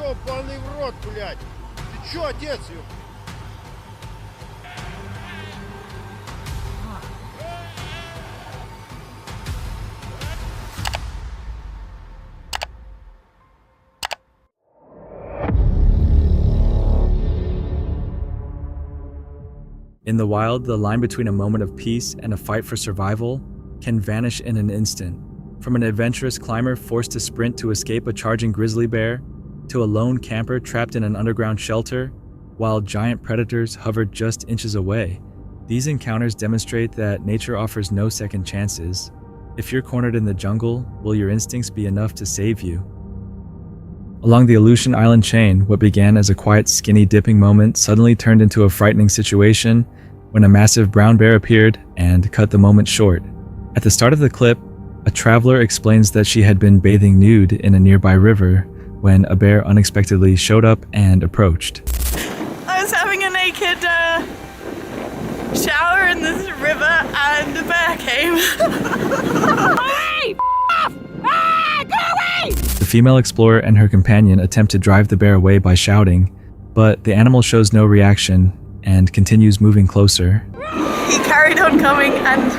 Ёбаный в рот, блядь! Ты чё, отец? In the wild, the line between a moment of peace and a fight for survival can vanish in an instant. From an adventurous climber forced to sprint to escape a charging grizzly bear, to a lone camper trapped in an underground shelter, while giant predators hovered just inches away. These encounters demonstrate that nature offers no second chances. If you're cornered in the jungle, will your instincts be enough to save you? Along the Aleutian Island chain, what began as a quiet, skinny dipping moment suddenly turned into a frightening situation when a massive brown bear appeared and cut the moment short. At the start of the clip, a traveler explains that she had been bathing nude in a nearby river when a bear unexpectedly showed up and approached. I was having a naked shower in this river and a bear came. Hey! F off! Ah, go away! The female explorer and her companion attempt to drive the bear away by shouting, but the animal shows no reaction and continues moving closer. He carried on coming and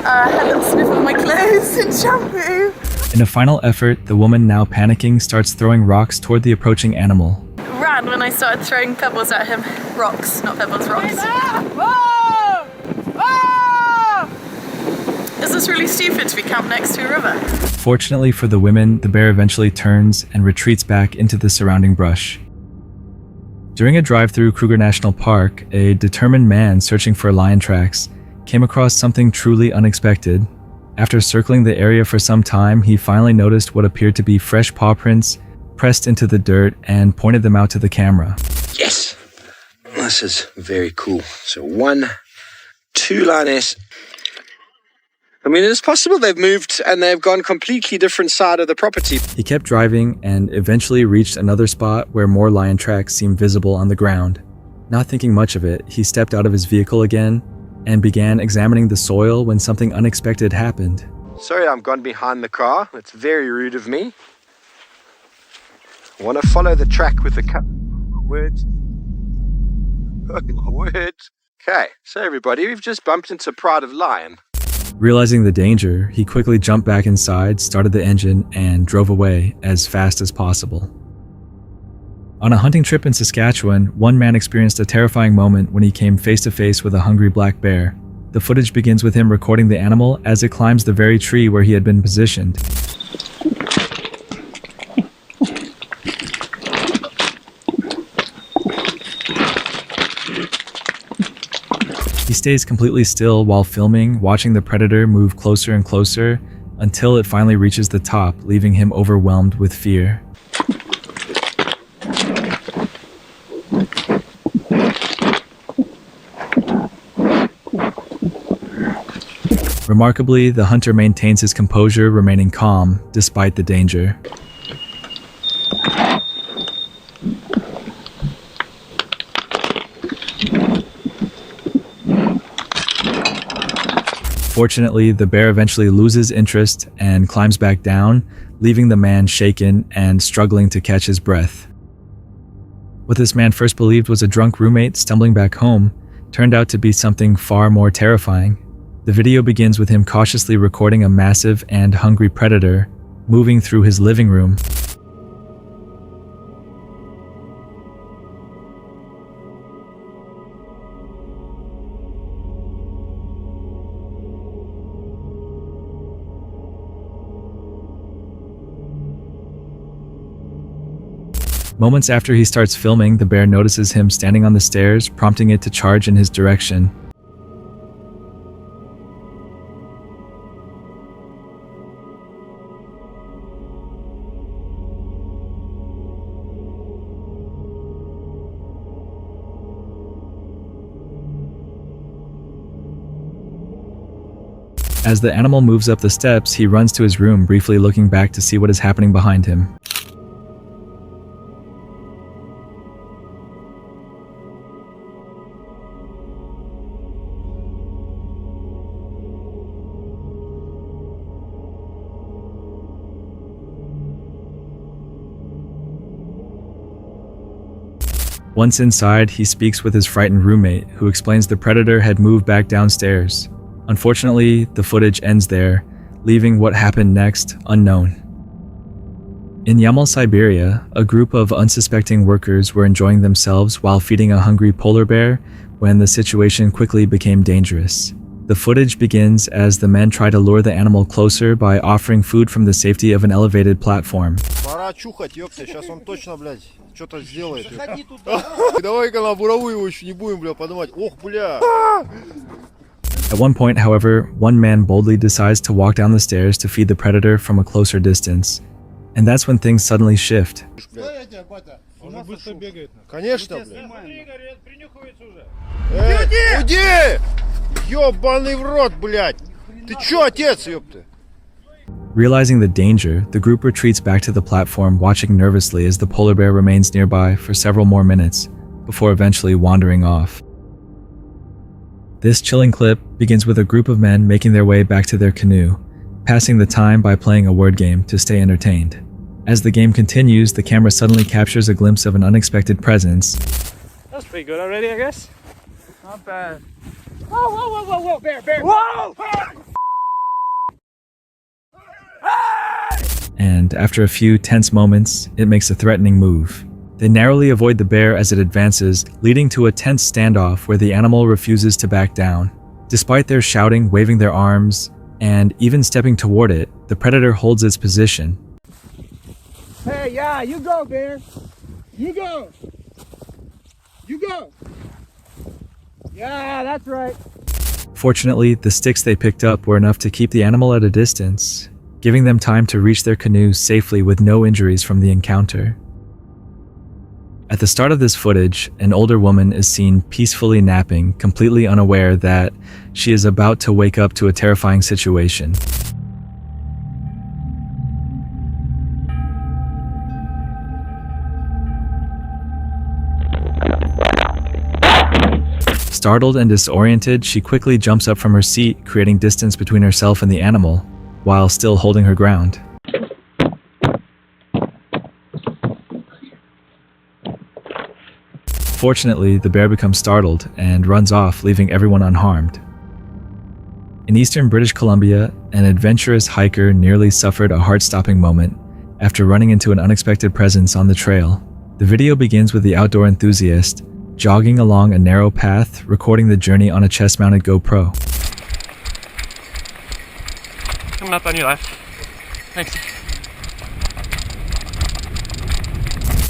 had a sniff of my clothes and shampoo. In a final effort, the woman, now panicking, starts throwing rocks toward the approaching animal. Ran when I started throwing pebbles at him. Rocks, not pebbles, rocks. This is really stupid to be camped next to a river. Fortunately for the women, the bear eventually turns and retreats back into the surrounding brush. During a drive through Kruger National Park, a determined man searching for lion tracks came across something truly unexpected. After circling the area for some time, he finally noticed what appeared to be fresh paw prints pressed into the dirt and pointed them out to the camera. Yes, this is very cool. So 1, 2 lioness. I mean, it's possible they've moved and they've gone completely different side of the property. He kept driving and eventually reached another spot where more lion tracks seemed visible on the ground. Not thinking much of it, he stepped out of his vehicle again and began examining the soil when something unexpected happened. Sorry, I'm gone behind the car. It's very rude of me. I want to follow the track with the words. Oh my word. Okay, so everybody, we've just bumped into a pride of lion. Realizing the danger, he quickly jumped back inside, started the engine, and drove away as fast as possible. On a hunting trip in Saskatchewan, one man experienced a terrifying moment when he came face to face with a hungry black bear. The footage begins with him recording the animal as it climbs the very tree where he had been positioned. He stays completely still while filming, watching the predator move closer and closer until it finally reaches the top, leaving him overwhelmed with fear. Remarkably, the hunter maintains his composure, remaining calm despite the danger. Fortunately, the bear eventually loses interest and climbs back down, leaving the man shaken and struggling to catch his breath. What this man first believed was a drunk roommate stumbling back home turned out to be something far more terrifying. The video begins with him cautiously recording a massive and hungry predator moving through his living room. Moments after he starts filming, the bear notices him standing on the stairs, prompting it to charge in his direction. As the animal moves up the steps, he runs to his room, briefly looking back to see what is happening behind him. Once inside, he speaks with his frightened roommate, who explains the predator had moved back downstairs. Unfortunately, the footage ends there, leaving what happened next unknown. In Yamal, Siberia, a group of unsuspecting workers were enjoying themselves while feeding a hungry polar bear when the situation quickly became dangerous. The footage begins as the men try to lure the animal closer by offering food from the safety of an elevated platform. Пора чухать, ёпта, сейчас он точно, блядь, что-то сделает. Давай-ка на буровую его еще не будем, бля, поднимать. Ох, бля. At one point, however, one man boldly decides to walk down the stairs to feed the predator from a closer distance. And that's when things suddenly shift. Конечно, блядь. Уйди! Ёбаный в рот, блядь! Ты чё, отец, ёпта? Realizing the danger, the group retreats back to the platform, watching nervously as the polar bear remains nearby for several more minutes, before eventually wandering off. This chilling clip begins with a group of men making their way back to their canoe, passing the time by playing a word game to stay entertained. As the game continues, the camera suddenly captures a glimpse of an unexpected presence. That's pretty good already, I guess. Not bad. Whoa, whoa, whoa, whoa, whoa, bear, bear. Whoa! And after a few tense moments, it makes a threatening move. They narrowly avoid the bear as it advances, leading to a tense standoff where the animal refuses to back down. Despite their shouting, waving their arms, and even stepping toward it, the predator holds its position. Hey, yeah, you go, bear. You go. You go. Yeah, that's right. Fortunately, the sticks they picked up were enough to keep the animal at a distance, giving them time to reach their canoe safely with no injuries from the encounter. At the start of this footage, an older woman is seen peacefully napping, completely unaware that she is about to wake up to a terrifying situation. Startled and disoriented, she quickly jumps up from her seat, creating distance between herself and the animal, while still holding her ground. Fortunately, the bear becomes startled and runs off, leaving everyone unharmed. In eastern British Columbia, an adventurous hiker nearly suffered a heart-stopping moment after running into an unexpected presence on the trail. The video begins with the outdoor enthusiast jogging along a narrow path, recording the journey on a chest-mounted GoPro. Coming up on your left. Thanks.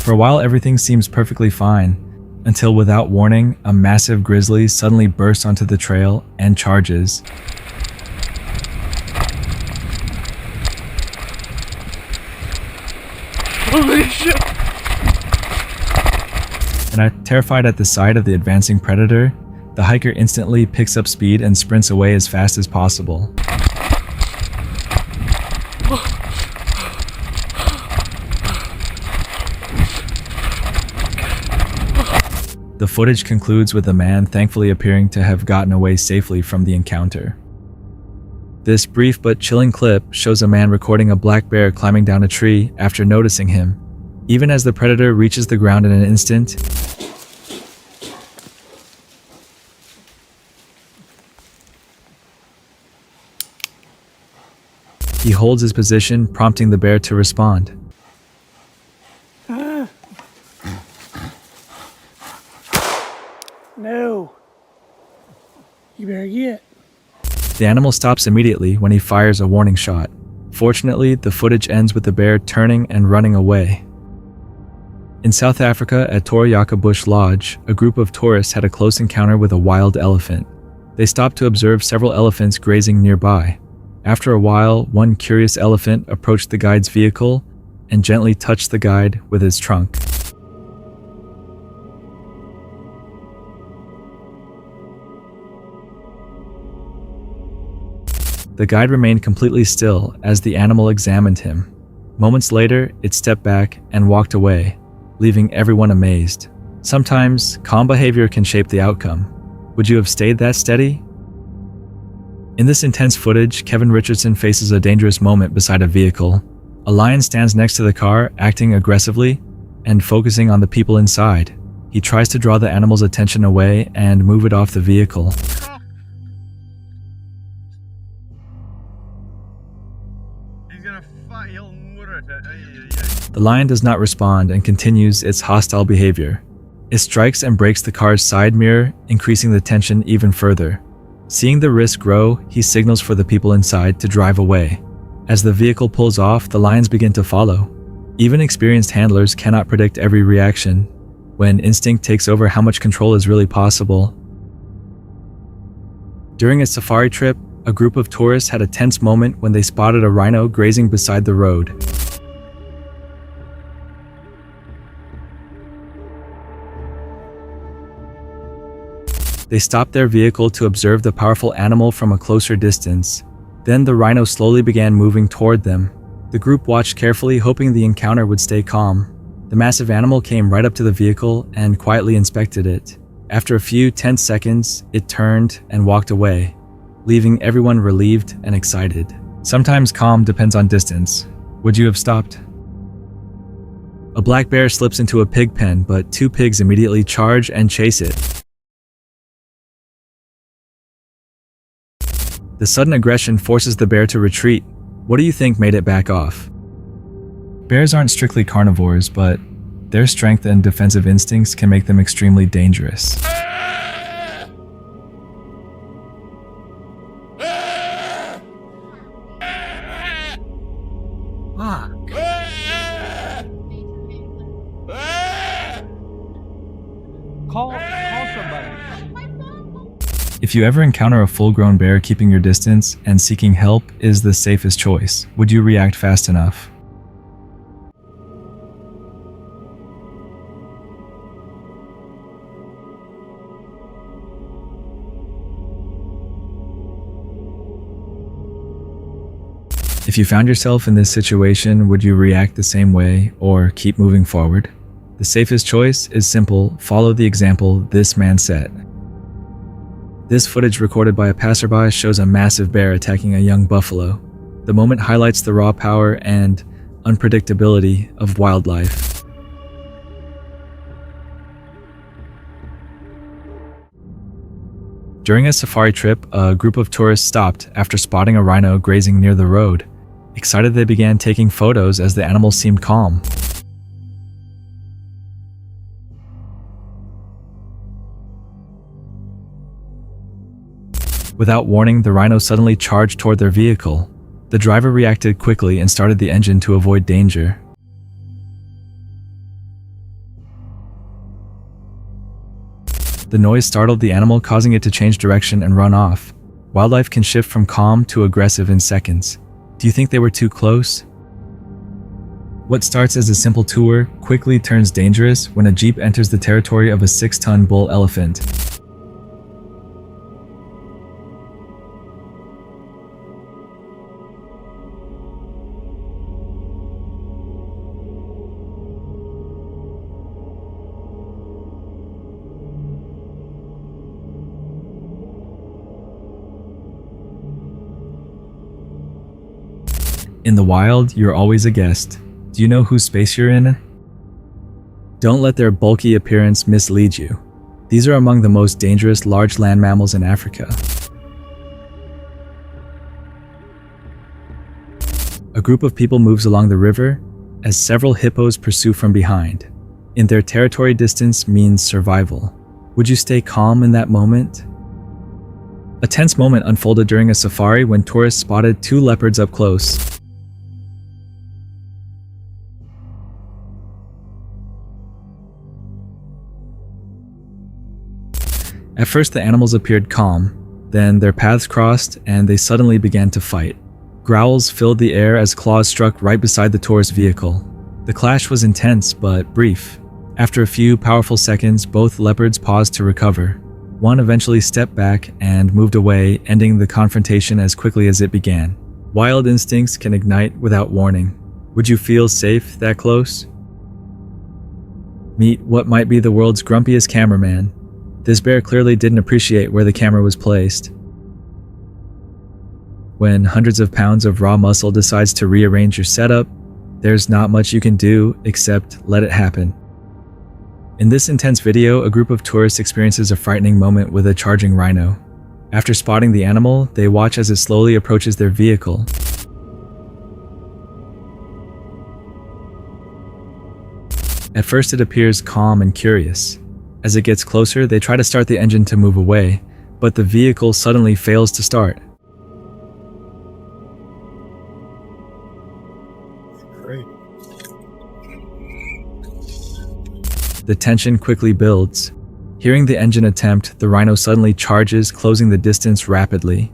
For a while, everything seems perfectly fine, until without warning, a massive grizzly suddenly bursts onto the trail and charges. Holy shit! And terrified at the sight of the advancing predator, the hiker instantly picks up speed and sprints away as fast as possible. The footage concludes with the man thankfully appearing to have gotten away safely from the encounter. This brief but chilling clip shows a man recording a black bear climbing down a tree after noticing him. Even as the predator reaches the ground in an instant, he holds his position, prompting the bear to respond. No. You better get. The animal stops immediately when he fires a warning shot. Fortunately, the footage ends with the bear turning and running away. In South Africa, at Toriyaka Bush Lodge, a group of tourists had a close encounter with a wild elephant. They stopped to observe several elephants grazing nearby. After a while, one curious elephant approached the guide's vehicle and gently touched the guide with his trunk. The guide remained completely still as the animal examined him. Moments later, it stepped back and walked away, leaving everyone amazed. Sometimes, calm behavior can shape the outcome. Would you have stayed that steady? In this intense footage, Kevin Richardson faces a dangerous moment beside a vehicle. A lion stands next to the car, acting aggressively and focusing on the people inside. He tries to draw the animal's attention away and move it off the vehicle. He's gonna fight, he'll murder it. The lion does not respond and continues its hostile behavior. It strikes and breaks the car's side mirror, increasing the tension even further. Seeing the risk grow, he signals for the people inside to drive away. As the vehicle pulls off, the lions begin to follow. Even experienced handlers cannot predict every reaction. When instinct takes over, how much control is really possible? During a safari trip, a group of tourists had a tense moment when they spotted a rhino grazing beside the road. They stopped their vehicle to observe the powerful animal from a closer distance. Then the rhino slowly began moving toward them. The group watched carefully, hoping the encounter would stay calm. The massive animal came right up to the vehicle and quietly inspected it. After a few tense seconds, it turned and walked away, leaving everyone relieved and excited. Sometimes calm depends on distance. Would you have stopped? A black bear slips into a pig pen, but two pigs immediately charge and chase it. The sudden aggression forces the bear to retreat. What do you think made it back off? Bears aren't strictly carnivores, but their strength and defensive instincts can make them extremely dangerous. Call somebody. If you ever encounter a full-grown bear, keeping your distance and seeking help is the safest choice. Would you react fast enough? If you found yourself in this situation, would you react the same way or keep moving forward? The safest choice is simple: follow the example this man set. This footage, recorded by a passerby, shows a massive bear attacking a young buffalo. The moment highlights the raw power and unpredictability of wildlife. During a safari trip, a group of tourists stopped after spotting a rhino grazing near the road. Excited, they began taking photos as the animal seemed calm. Without warning, the rhino suddenly charged toward their vehicle. The driver reacted quickly and started the engine to avoid danger. The noise startled the animal, causing it to change direction and run off. Wildlife can shift from calm to aggressive in seconds. Do you think they were too close? What starts as a simple tour quickly turns dangerous when a jeep enters the territory of a 6-ton bull elephant. In the wild, you're always a guest. Do you know whose space you're in? Don't let their bulky appearance mislead you. These are among the most dangerous large land mammals in Africa. A group of people moves along the river as several hippos pursue from behind. In their territory, distance means survival. Would you stay calm in that moment? A tense moment unfolded during a safari when tourists spotted two leopards up close. At first, the animals appeared calm. Then their paths crossed and they suddenly began to fight. Growls filled the air as claws struck right beside the tourist vehicle. The clash was intense but brief. After a few powerful seconds, both leopards paused to recover. One eventually stepped back and moved away, ending the confrontation as quickly as it began. Wild instincts can ignite without warning. Would you feel safe that close? Meet what might be the world's grumpiest cameraman. This bear clearly didn't appreciate where the camera was placed. When hundreds of pounds of raw muscle decides to rearrange your setup, there's not much you can do except let it happen. In this intense video, a group of tourists experiences a frightening moment with a charging rhino. After spotting the animal, they watch as it slowly approaches their vehicle. At first it appears calm and curious. As it gets closer, they try to start the engine to move away, but the vehicle suddenly fails to start. The tension quickly builds. Hearing the engine attempt, the rhino suddenly charges, closing the distance rapidly.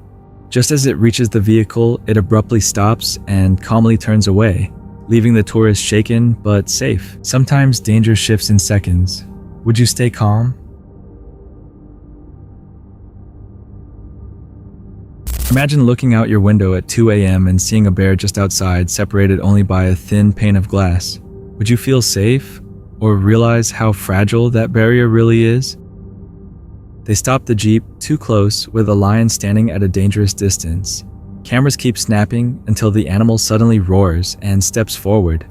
Just as it reaches the vehicle, it abruptly stops and calmly turns away, leaving the tourists shaken but safe. Sometimes danger shifts in seconds. Would you stay calm? Imagine looking out your window at 2 a.m. and seeing a bear just outside, separated only by a thin pane of glass. Would you feel safe? Or realize how fragile that barrier really is? They stop the Jeep too close, with a lion standing at a dangerous distance. Cameras keep snapping until the animal suddenly roars and steps forward.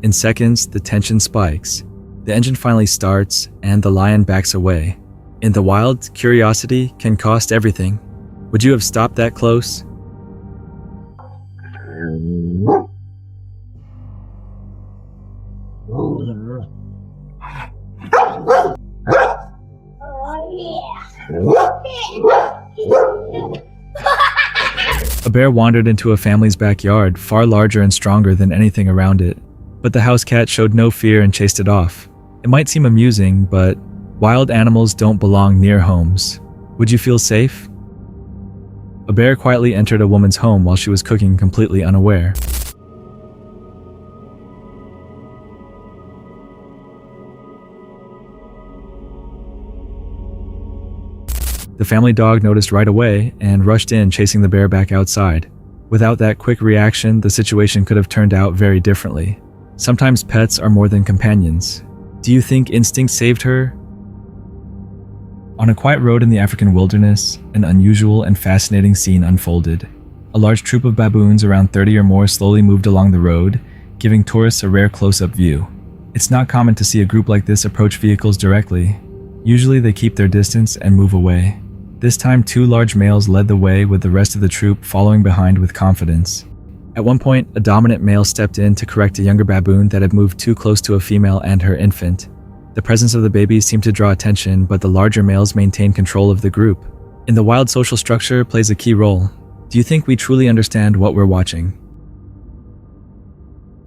In seconds, the tension spikes. The engine finally starts, and the lion backs away. In the wild, curiosity can cost everything. Would you have stopped that close? A bear wandered into a family's backyard, far larger and stronger than anything around it. But the house cat showed no fear and chased it off. It might seem amusing, but wild animals don't belong near homes. Would you feel safe? A bear quietly entered a woman's home while she was cooking, completely unaware. The family dog noticed right away and rushed in, chasing the bear back outside. Without that quick reaction, the situation could have turned out very differently. Sometimes pets are more than companions. Do you think instinct saved her? On a quiet road in the African wilderness, an unusual and fascinating scene unfolded. A large troop of baboons, around 30 or more, slowly moved along the road, giving tourists a rare close-up view. It's not common to see a group like this approach vehicles directly. Usually they keep their distance and move away. This time, 2 large males led the way, with the rest of the troop following behind with confidence. At one point, a dominant male stepped in to correct a younger baboon that had moved too close to a female and her infant. The presence of the babies seemed to draw attention, but the larger males maintained control of the group. In the wild, social structure plays a key role. Do you think we truly understand what we're watching?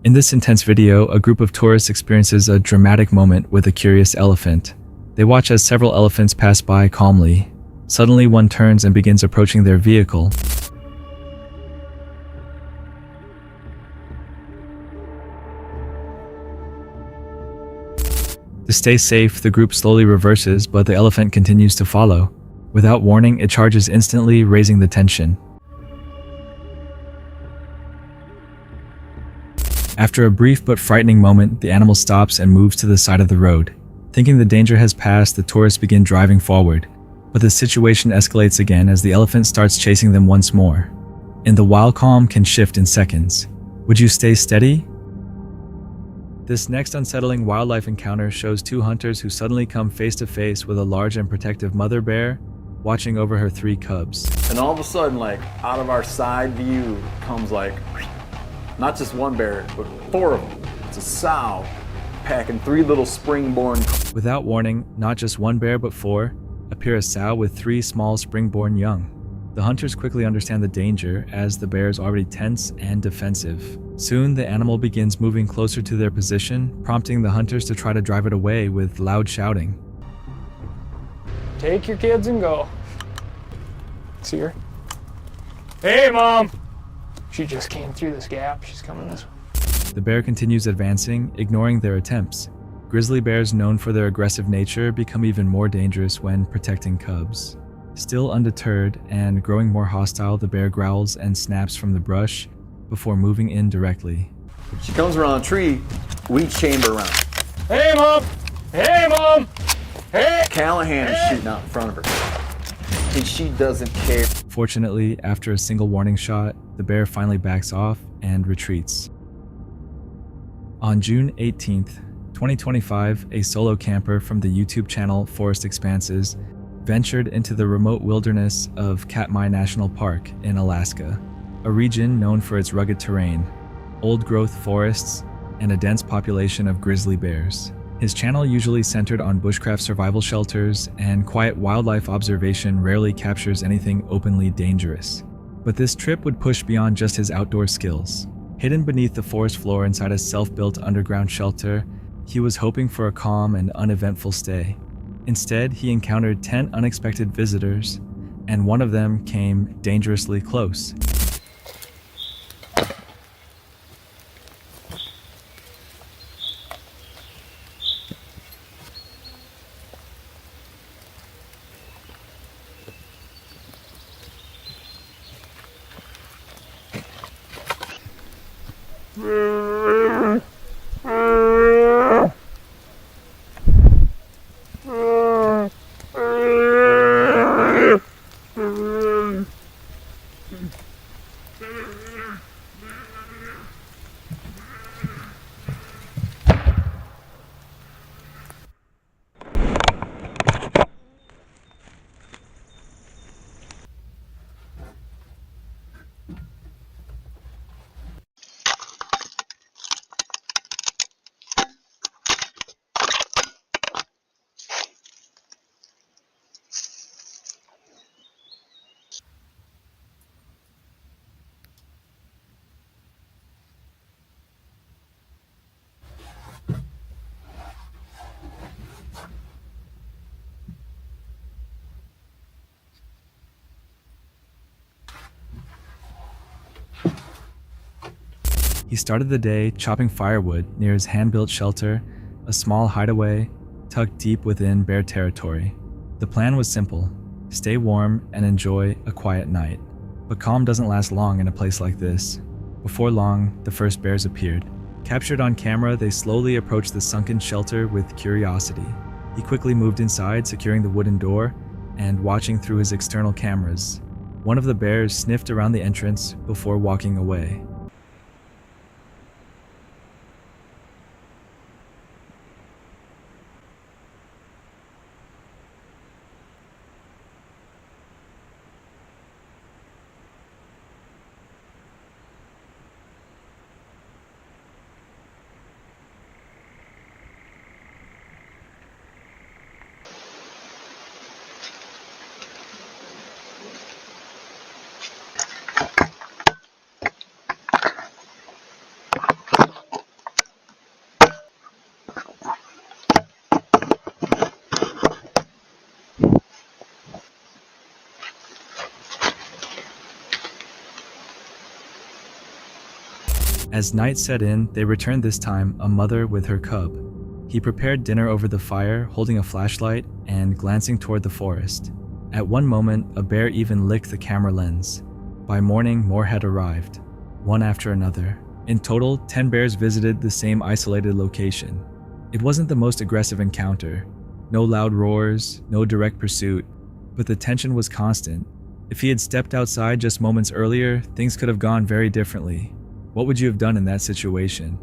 In this intense video, a group of tourists experiences a dramatic moment with a curious elephant. They watch as several elephants pass by calmly. Suddenly, one turns and begins approaching their vehicle. To stay safe, the group slowly reverses, but the elephant continues to follow. Without warning, it charges instantly, raising the tension. After a brief but frightening moment, the animal stops and moves to the side of the road. Thinking the danger has passed, the tourists begin driving forward. But the situation escalates again as the elephant starts chasing them once more. And the wild calm can shift in seconds. Would you stay steady? This next unsettling wildlife encounter shows 2 hunters who suddenly come face to face with a large and protective mother bear watching over her 3 cubs. And all of a sudden, like, out of our side view comes like, not just one bear, but 4 of them. It's a sow packing 3 little spring-born. Without warning, not just one bear but 4 appear a sow with 3 small spring-born young. The hunters quickly understand the danger, as the bear is already tense and defensive. Soon, the animal begins moving closer to their position, prompting the hunters to try to drive it away with loud shouting. Take your kids and go. See her? Hey, Mom! She just came through this gap. She's coming this way. The bear continues advancing, ignoring their attempts. Grizzly bears, known for their aggressive nature, become even more dangerous when protecting cubs. Still undeterred and growing more hostile, the bear growls and snaps from the brush before moving in directly. She comes around a tree, we chamber around. Hey, Mom! Hey, Mom! Hey! Callahan is shooting out in front of her. And she doesn't care. Fortunately, after a single warning shot, the bear finally backs off and retreats. On June 18th, 2025, a solo camper from the YouTube channel Forest Expanses ventured into the remote wilderness of Katmai National Park in Alaska, a region known for its rugged terrain, old-growth forests, and a dense population of grizzly bears. His channel, usually centered on bushcraft survival shelters and quiet wildlife observation, rarely captures anything openly dangerous. But this trip would push beyond just his outdoor skills. Hidden beneath the forest floor inside a self-built underground shelter, he was hoping for a calm and uneventful stay. Instead, he encountered 10 unexpected visitors, and one of them came dangerously close. He started the day chopping firewood near his hand-built shelter, a small hideaway tucked deep within bear territory. The plan was simple: stay warm and enjoy a quiet night. But calm doesn't last long in a place like this. Before long, the first bears appeared. Captured on camera, they slowly approached the sunken shelter with curiosity. He quickly moved inside, securing the wooden door and watching through his external cameras. One of the bears sniffed around the entrance before walking away. As night set in, they returned, this time a mother with her cub. He prepared dinner over the fire, holding a flashlight and glancing toward the forest. At one moment, a bear even licked the camera lens. By morning, more had arrived, one after another. In total, 10 bears visited the same isolated location. It wasn't the most aggressive encounter. No loud roars, no direct pursuit, but the tension was constant. If he had stepped outside just moments earlier, things could have gone very differently. What would you have done in that situation?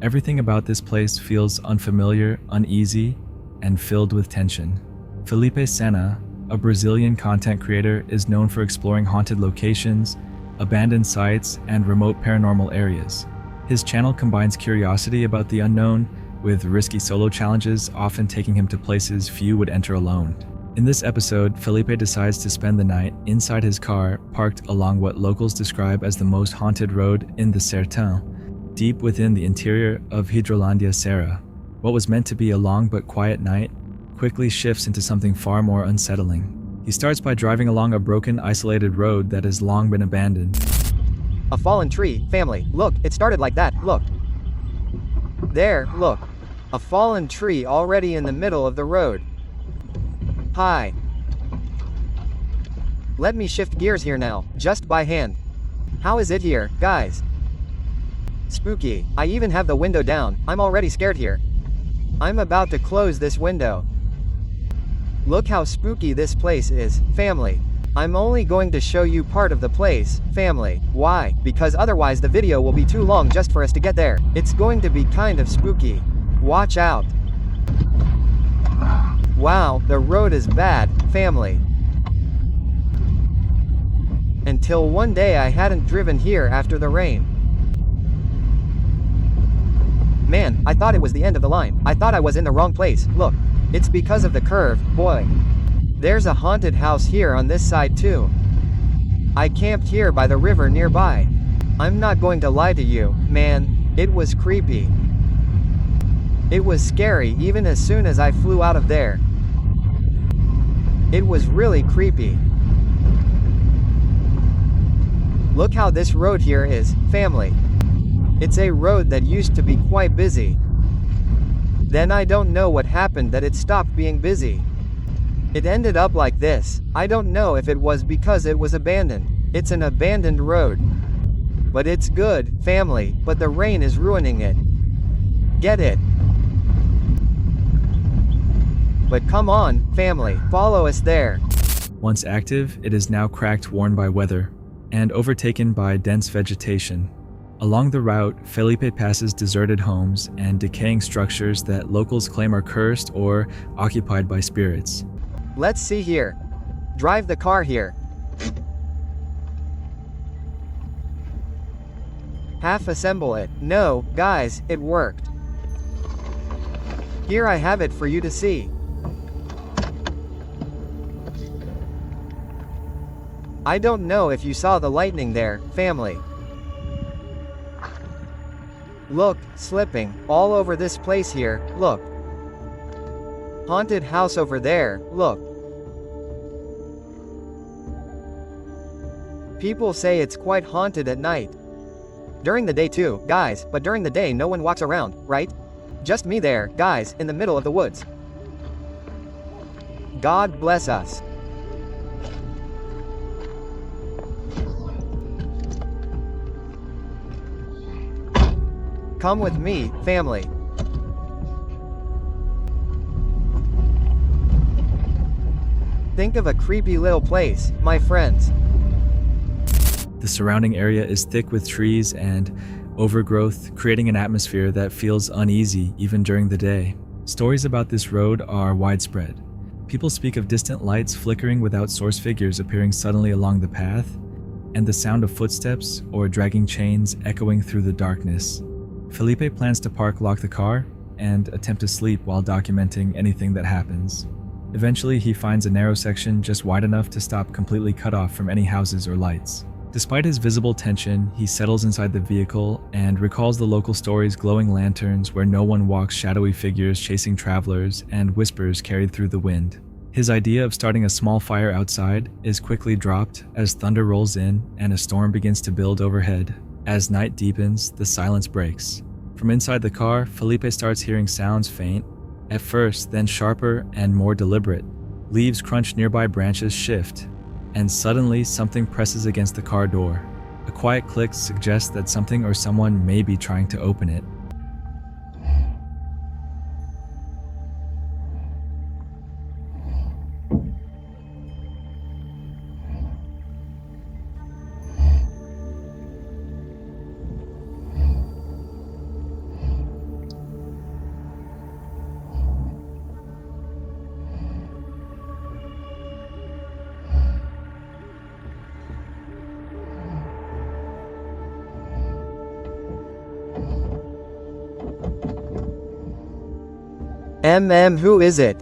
Everything about this place feels unfamiliar, uneasy, and filled with tension. Felipe Sena, a Brazilian content creator, is known for exploring haunted locations, abandoned sites, and remote paranormal areas. His channel combines curiosity about the unknown with risky solo challenges, often taking him to places few would enter alone. In this episode, Felipe decides to spend the night inside his car, parked along what locals describe as the most haunted road in the Sertão, deep within the interior of Hidrolândia Serra. What was meant to be a long but quiet night quickly shifts into something far more unsettling. He starts by driving along a broken, isolated road that has long been abandoned. A fallen tree, family. Look, it started like that. Look. There, look. A fallen tree already in the middle of the road. Hi. Let me shift gears here now, just by hand. How is it here, guys? Spooky. I even have the window down. I'm already scared here. I'm about to close this window. Look how spooky this place is, family. I'm only going to show you part of the place, family. Why? Because otherwise the video will be too long just for us to get there. It's going to be kind of spooky. Watch out. Wow, the road is bad, family. Until one day I hadn't driven here after the rain. Man, I thought it was the end of the line. I thought I was in the wrong place. Look. It's because of the curve, boy. There's a haunted house here on this side too. I camped here by the river nearby. I'm not going to lie to you, man, it was creepy. It was scary even as soon as I flew out of there. It was really creepy. Look how this road here is, family. It's a road that used to be quite busy. Then I don't know what happened that it stopped being busy. It ended up like this. I don't know if it was because it was abandoned. It's an abandoned road. But it's good, family, but the rain is ruining it. Get it? But come on, family, follow us there. Once active, it is now cracked, worn by weather, and overtaken by dense vegetation. Along the route, Felipe passes deserted homes and decaying structures that locals claim are cursed or occupied by spirits. Let's see here. Drive the car here. Half assemble it. No, guys, it worked. Here I have it for you to see. I don't know if you saw the lightning there, family. Look, slipping, all over this place here, look. Haunted house over there, look. People say it's quite haunted at night. During the day too, guys, but during the day no one walks around, right? Just me there, guys, in the middle of the woods. God bless us. Come with me, family. Think of a creepy little place, my friends. The surrounding area is thick with trees and overgrowth, creating an atmosphere that feels uneasy even during the day. Stories about this road are widespread. People speak of distant lights flickering without source figures appearing suddenly along the path, and the sound of footsteps or dragging chains echoing through the darkness. Felipe plans to lock the car, and attempt to sleep while documenting anything that happens. Eventually, he finds a narrow section just wide enough to stop completely cut off from any houses or lights. Despite his visible tension, he settles inside the vehicle and recalls the local stories, glowing lanterns where no one walks, shadowy figures chasing travelers, and whispers carried through the wind. His idea of starting a small fire outside is quickly dropped as thunder rolls in and a storm begins to build overhead. As night deepens, the silence breaks. From inside the car, Felipe starts hearing sounds faint, at first, then sharper and more deliberate. Leaves crunch nearby branches shift, and suddenly something presses against the car door. A quiet click suggests that something or someone may be trying to open it. Who is it?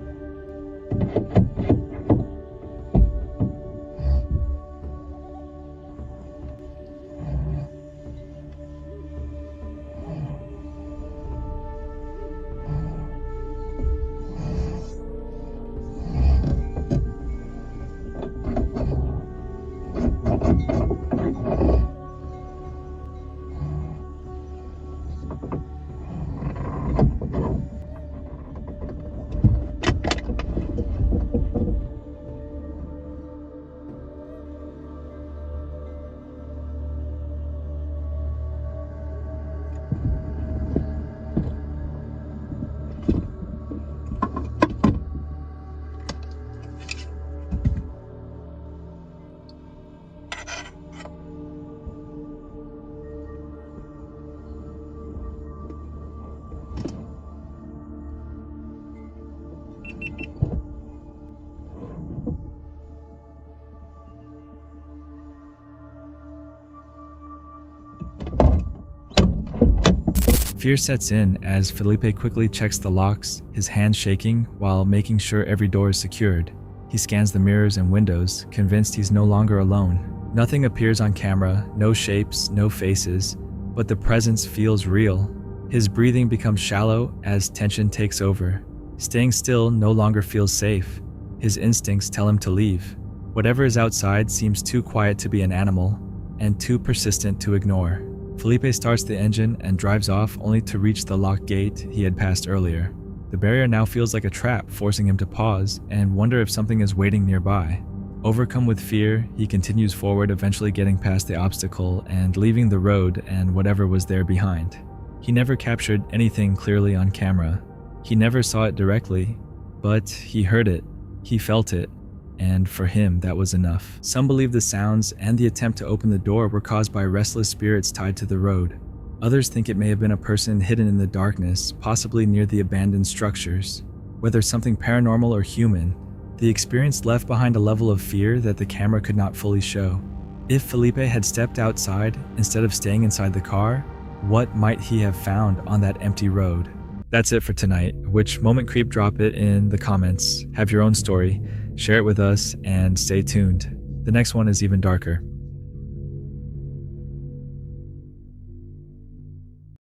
Fear sets in as Felipe quickly checks the locks, his hands shaking while making sure every door is secured. He scans the mirrors and windows, convinced he's no longer alone. Nothing appears on camera, no shapes, no faces, but the presence feels real. His breathing becomes shallow as tension takes over. Staying still no longer feels safe. His instincts tell him to leave. Whatever is outside seems too quiet to be an animal, and too persistent to ignore. Felipe starts the engine and drives off only to reach the locked gate he had passed earlier. The barrier now feels like a trap, forcing him to pause and wonder if something is waiting nearby. Overcome with fear, he continues forward, eventually getting past the obstacle and leaving the road and whatever was there behind. He never captured anything clearly on camera. He never saw it directly, but he heard it, he felt it, and for him that was enough. Some believe the sounds and the attempt to open the door were caused by restless spirits tied to the road. Others think it may have been a person hidden in the darkness, possibly near the abandoned structures. Whether something paranormal or human, the experience left behind a level of fear that the camera could not fully show. If Felipe had stepped outside instead of staying inside the car, what might he have found on that empty road? That's it for tonight. Which moment creep? Drop it in the comments. Have your own story, share it with us, and stay tuned. The next one is even darker.